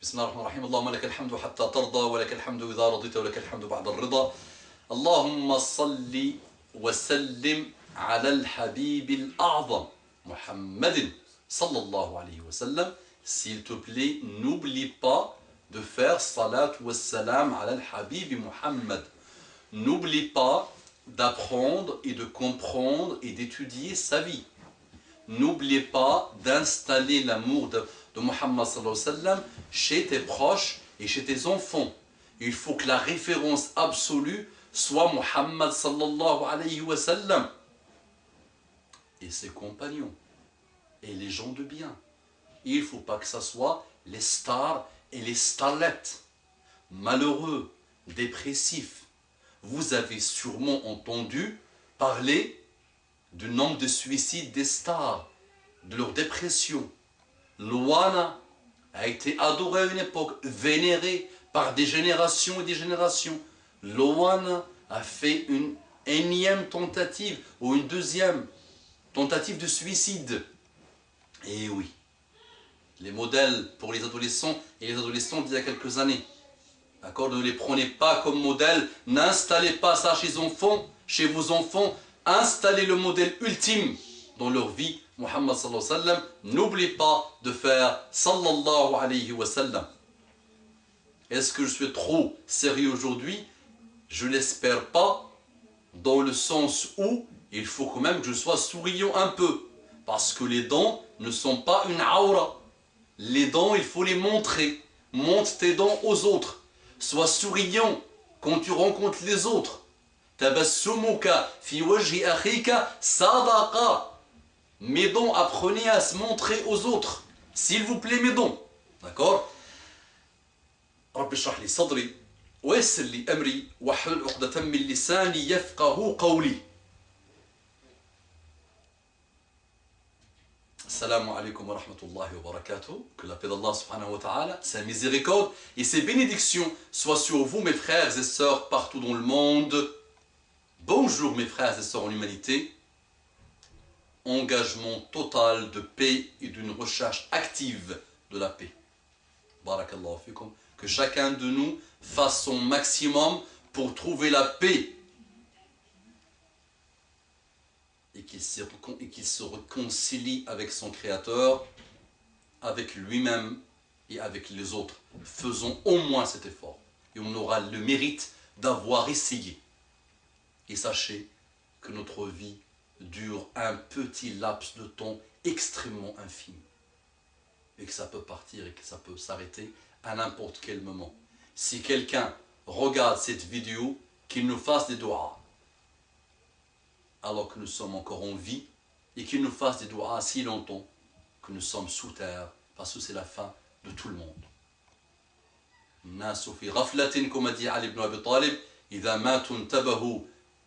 بسم الله الرحمن الرحيم. اللهم لك الحمد حتى ترضى ولك الحمد إذا رضيت ولك الحمد بعد الرضا. اللهم صل وسلم على الحبيب الأعظم محمد صلى الله عليه وسلم. S'il te plaît, n'oublie pas de faire salat wa salam ala al-habib Muhammad. N'oublie pas d'apprendre et de comprendre et d'étudier sa vie. N'oubliez pas d'installer l'amour de Muhammad sallallahu alayhi wa sallam chez tes proches et chez tes enfants. Il faut que la référence absolue soit Muhammad sallallahu alayhi wa sallam et ses compagnons et les gens de bien. Il ne faut pas que ce soit les stars et les starlettes, malheureux, dépressifs. Vous avez sûrement entendu parler du nombre de suicides des stars, de leur dépression. Luana a été adorée à une époque, vénérée par des générations et des générations. Luana a fait une énième tentative ou une deuxième tentative de suicide. Et oui, les modèles pour les adolescents et les adolescentes d'il y a quelques années. D'accord, ne les prenez pas comme modèle, n'installez pas ça chez vos enfants, installez le modèle ultime dans leur vie, Muhammad sallallahu alayhi wa sallam. N'oubliez pas de faire sallallahu alayhi wa sallam. Est-ce que je suis trop sérieux aujourd'hui? Je ne l'espère pas, dans le sens où il faut quand même que je sois souriant un peu, parce que les dents ne sont pas une aura. Les dents, il faut les montrer. Montre tes dents aux autres. Sois souriant quand tu rencontres les autres. Tabassumuka fi wajhi akhika sadaqa. Mes dents, apprenez à se montrer aux autres. S'il vous plaît, mes dents. D'accord? Rabbi shrah li sadri wa yassir li amri wa hlul 'uqdatan min lisani yafqahu qawli. Assalamu alaikum wa rahmatullahi wa barakatuh. Que la paix d'Allah subhanahu wa ta'ala, sa miséricorde et ses bénédictions soient sur vous, mes frères et sœurs, partout dans le monde. Bonjour mes frères et sœurs en humanité. Engagement total de paix et d'une recherche active de la paix. Barakallahu fikum. Que chacun de nous fasse son maximum pour trouver la paix. Et qu'il se réconcilie avec son Créateur, avec lui-même et avec les autres. Faisons au moins cet effort. Et on aura le mérite d'avoir essayé. Et sachez que notre vie dure un petit laps de temps extrêmement infime. Et que ça peut partir et que ça peut s'arrêter à n'importe quel moment. Si quelqu'un regarde cette vidéo, qu'il nous fasse des doigts. Alors que nous sommes encore en vie, et qu'il nous fasse des doigts si longtemps que nous sommes sous terre, parce que c'est la fin de tout le monde. Nasu fi ghaflatin, comme a dit Ali ibn Abi Talib, idha matun tabahu.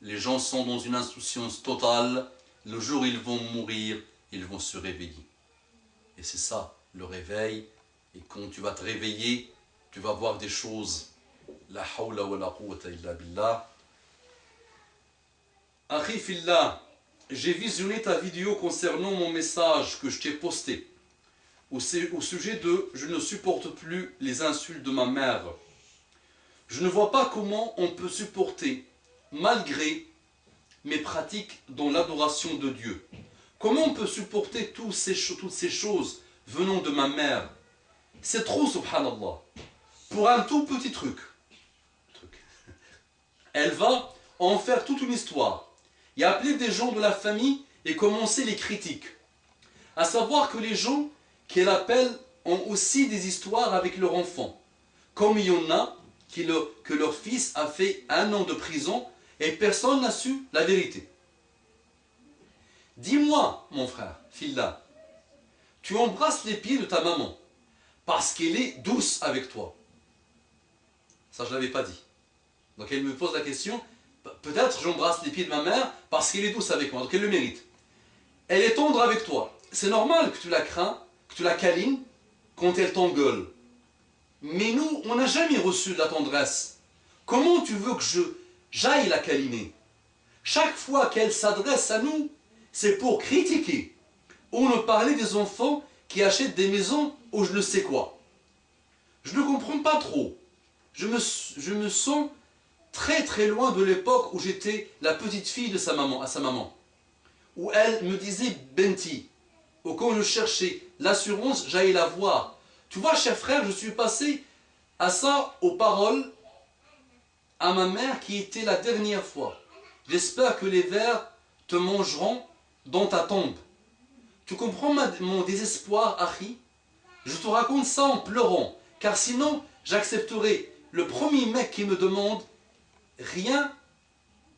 Les gens sont dans une insouciance totale, le jour où ils vont mourir, ils vont se réveiller. Et c'est ça, le réveil, et quand tu vas te réveiller, tu vas voir des choses. La hawla wa la quwwata illa billah. Akhi fillah, j'ai visionné ta vidéo concernant mon message que je t'ai posté au sujet de « Je ne supporte plus les insultes de ma mère ». Je ne vois pas comment on peut supporter, malgré mes pratiques dans l'adoration de Dieu. Comment on peut supporter toutes ces choses venant de ma mère? C'est trop, subhanallah. Pour un tout petit truc. Elle va en faire toute une histoire. Et appeler des gens de la famille et commencer les critiques. À savoir que les gens qu'elle appelle ont aussi des histoires avec leur enfant. Comme il y en a que leur fils a fait 1 an de prison et personne n'a su la vérité. Dis-moi, mon frère, fillah, tu embrasses les pieds de ta maman parce qu'elle est douce avec toi. Ça, je ne l'avais pas dit. Donc elle me pose la question. Peut-être j'embrasse les pieds de ma mère parce qu'elle est douce avec moi, donc elle le mérite. Elle est tendre avec toi. C'est normal que tu la crains, que tu la câlines quand elle t'engueule. Mais nous, on n'a jamais reçu de la tendresse. Comment tu veux que j'aille la câliner? Chaque fois qu'elle s'adresse à nous, c'est pour critiquer ou nous parler des enfants qui achètent des maisons ou je ne sais quoi. Je j'aime pas trop. Je me sens très très loin de l'époque où j'étais la petite fille de sa maman. Où elle me disait Benti. Ou quand je cherchais l'assurance, j'allais la voir. Tu vois, cher frère, je suis passé à ça, aux paroles à ma mère qui était la dernière fois. J'espère que les vers te mangeront dans ta tombe. Tu comprends mon désespoir, Akhi? Je te raconte ça en pleurant, car sinon j'accepterai le premier mec qui me demande rien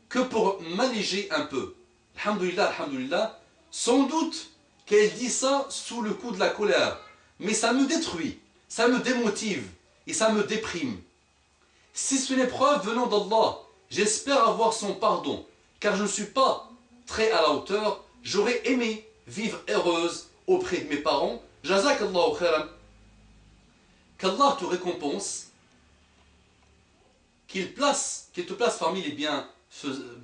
que pour m'alléger un peu. Alhamdulillah, alhamdulillah. Sans doute qu'elle dit ça sous le coup de la colère, mais ça me détruit, ça me démotive et ça me déprime. Si c'est une épreuve venant d'Allah, j'espère avoir son pardon, car je ne suis pas très à la hauteur. J'aurais aimé vivre heureuse auprès de mes parents. Jazakallahu khairan. Qu'Allah te récompense, qu'il te place parmi les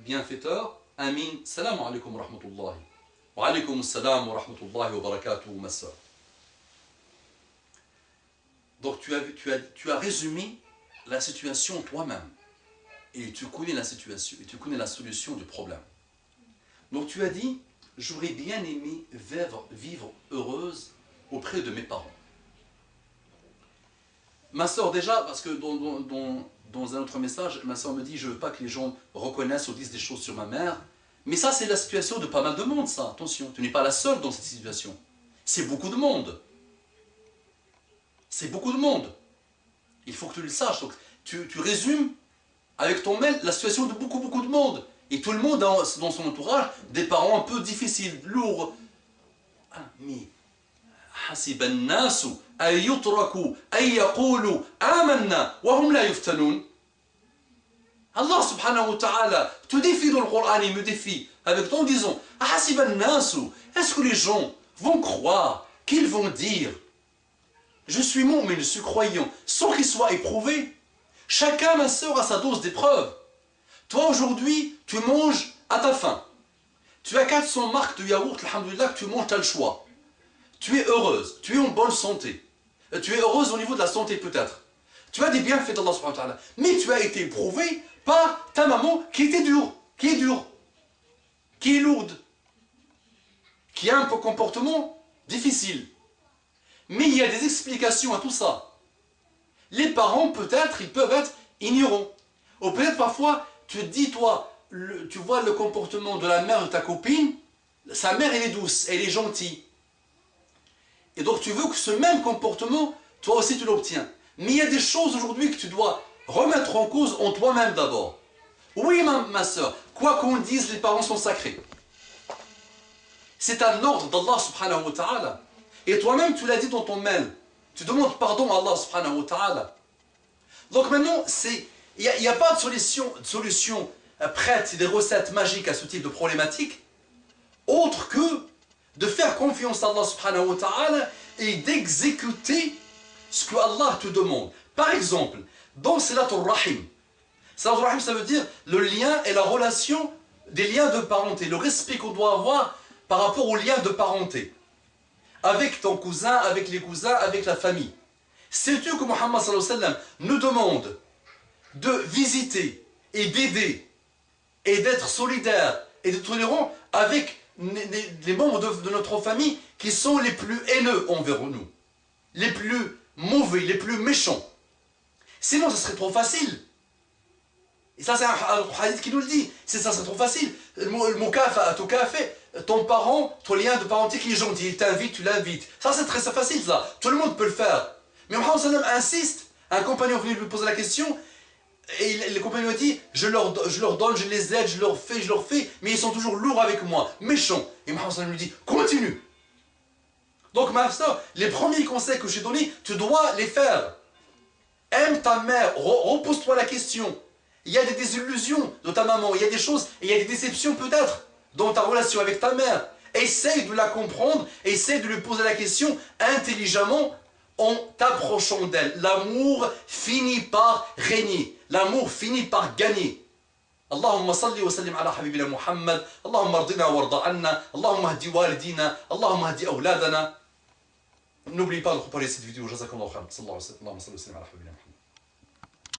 bienfaiteurs. Amin. Salam alaikum wa rahmatullahi. Wa alaikum salam wa rahmatullahi wa barakatuh, ma soeur. Donc tu as résumé la situation toi-même. Et tu connais la situation, et tu connais la solution du problème. Donc tu as dit, j'aurais bien aimé vivre heureuse auprès de mes parents. Ma soeur déjà, parce que dans un autre message, ma soeur me dit, je ne veux pas que les gens reconnaissent ou disent des choses sur ma mère. Mais ça, c'est la situation de pas mal de monde, ça. Attention, tu n'es pas la seule dans cette situation. C'est beaucoup de monde. C'est beaucoup de monde. Il faut que tu le saches. Donc, tu résumes avec ton mail la situation de beaucoup de monde. Et tout le monde a dans son entourage des parents un peu difficiles, lourds. Ah, mais حسب الناس أن يتركوا أن يقولوا آمنا وهم لا يفتنون. Allah subhanahu wa ta'ala te défie dans le Coran, il me défie avec toi en disant حسب الناس, est-ce que les gens vont croire, qu'ils vont dire je suis mu'min, je suis croyant, sans qu'ils soient éprouvés? Chacun, ma soeur, a sa dose d'épreuve. Toi aujourd'hui, tu manges à ta faim. Tu as 400 marques de yaourt, alhamdoulilah, que tu manges, tu as le choix. Tu es heureuse, tu es en bonne santé. Tu es heureuse au niveau de la santé peut-être. Tu as des bienfaits d'Allah subhanahu wa ta'ala. Mais tu as été éprouvé par ta maman qui était dure, qui est dure, qui est lourde, qui a un comportement difficile. Mais il y a des explications à tout ça. Les parents, peut-être, ils peuvent être ignorants. Ou peut-être parfois, tu te dis, toi, tu vois le comportement de la mère de ta copine, sa mère, elle est douce, elle est gentille. Et donc, tu veux que ce même comportement, toi aussi, tu l'obtiens. Mais il y a des choses aujourd'hui que tu dois remettre en cause en toi-même d'abord. Oui, ma soeur, quoi qu'on dise, les parents sont sacrés. C'est un ordre d'Allah subhanahu wa ta'ala. Et toi-même, tu l'as dit dans ton mail. Tu demandes pardon à Allah subhanahu wa ta'ala. Donc maintenant, il n'y a pas de solution prête, des recettes magiques à ce type de problématique, autre que de faire confiance à Allah subhanahu wa ta'ala et d'exécuter ce que Allah te demande. Par exemple, dans Silatul Rahim. Silatul Rahim, ça veut dire le lien et la relation des liens de parenté, le respect qu'on doit avoir par rapport aux liens de parenté. Avec ton cousin, avec les cousins, avec la famille. Sais-tu que Muhammad sallallahu alayhi wa sallam nous demande de visiter et d'aider et d'être solidaire et de tolérant avec les membres de notre famille qui sont les plus haineux envers nous, les plus mauvais, les plus méchants. Sinon, ça serait trop facile. Et ça, c'est un hadith qui nous le dit. Ça serait trop facile. Le mot fait. Ton parent, ton lien de parenté qui est gentil, il t'invite, tu l'invites. Ça, c'est très facile, ça. Tout le monde peut le faire. Mais Muhammad sallam insiste. Un compagnon est venu lui poser la question. Et le compagnon a dit, je leur donne, je les aide, je leur fais, mais ils sont toujours lourds avec moi, méchants. Et Muhammad sallam lui dit, continue. Donc, ma soeur, les premiers conseils que j'ai donnés, tu dois les faire. Aime ta mère, repose-toi la question. Il y a des désillusions de ta maman, il y a des choses, il y a des déceptions peut-être dans ta relation avec ta mère. Essaye de la comprendre, essaye de lui poser la question intelligemment en t'approchant d'elle. L'amour finit par régner, l'amour finit par gagner. اللهم صل وسلم على حبيبنا محمد اللهم ارضنا وارض عنا اللهم اهد والدينا اللهم اهد أولادنا N'oubliez pas de reparler cette vidéo. Jazakallahu khair. Sallallahu alayhi wa sallam. Allahumma salli wa sallim ala habibina Muhammad.